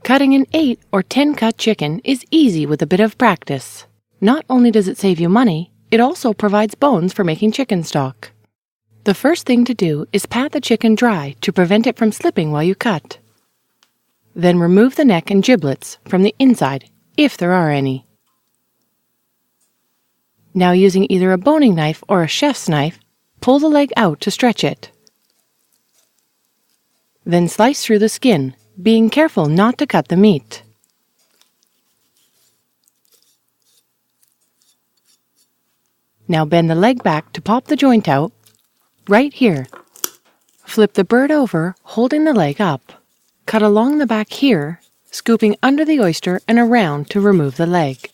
Cutting an 8 or 10 cut chicken is easy with a bit of practice. Not only does it save you money, it also provides bones for making chicken stock. The first thing to do is pat the chicken dry to prevent it from slipping while you cut. Then remove the neck and giblets from the inside, if there are any. Now, using either a boning knife or a chef's knife, pull the leg out to stretch it. Then slice through the skin, being careful not to cut the meat. Now bend the leg back to pop the joint out, right here. Flip the bird over, holding the leg up. Cut along the back here, scooping under the oyster and around to remove the leg.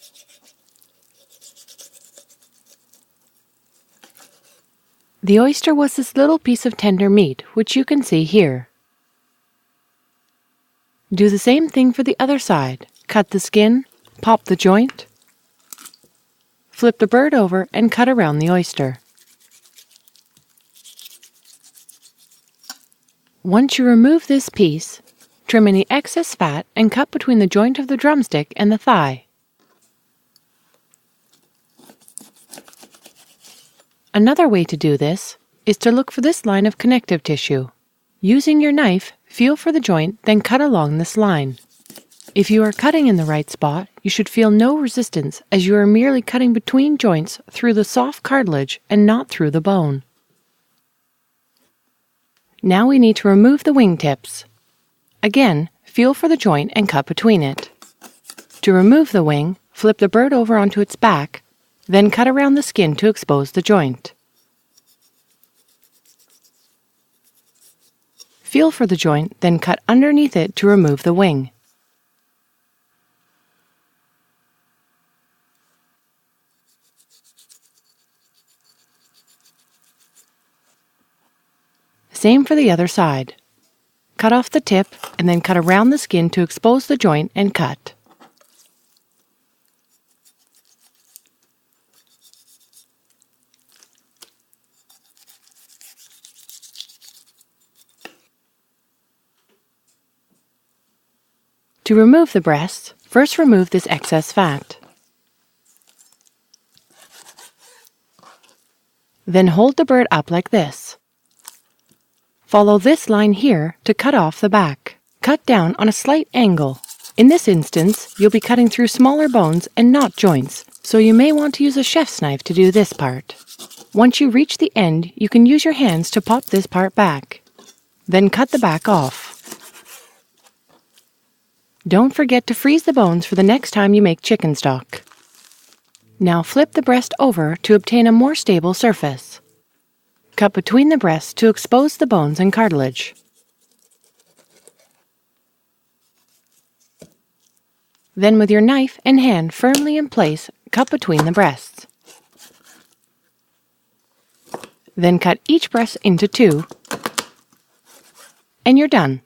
The oyster was this little piece of tender meat, which you can see here. Do the same thing for the other side. Cut the skin, pop the joint, flip the bird over and cut around the oyster. Once you remove this piece, trim any excess fat and cut between the joint of the drumstick and the thigh. Another way to do this is to look for this line of connective tissue. Using your knife, feel for the joint, then cut along this line. If you are cutting in the right spot, you should feel no resistance, as you are merely cutting between joints through the soft cartilage and not through the bone. Now we need to remove the wingtips. Again, feel for the joint and cut between it. To remove the wing, flip the bird over onto its back, then cut around the skin to expose the joint. Feel for the joint, then cut underneath it to remove the wing. Same for the other side. Cut off the tip and then cut around the skin to expose the joint and cut. To remove the breast, first remove this excess fat. Then hold the bird up like this. Follow this line here to cut off the back. Cut down on a slight angle. In this instance, you'll be cutting through smaller bones and not joints, so you may want to use a chef's knife to do this part. Once you reach the end, you can use your hands to pop this part back. Then cut the back off. Don't forget to freeze the bones for the next time you make chicken stock. Now flip the breast over to obtain a more stable surface. Cut between the breasts to expose the bones and cartilage. Then with your knife and hand firmly in place, cut between the breasts. Then cut each breast into 2, and you're done.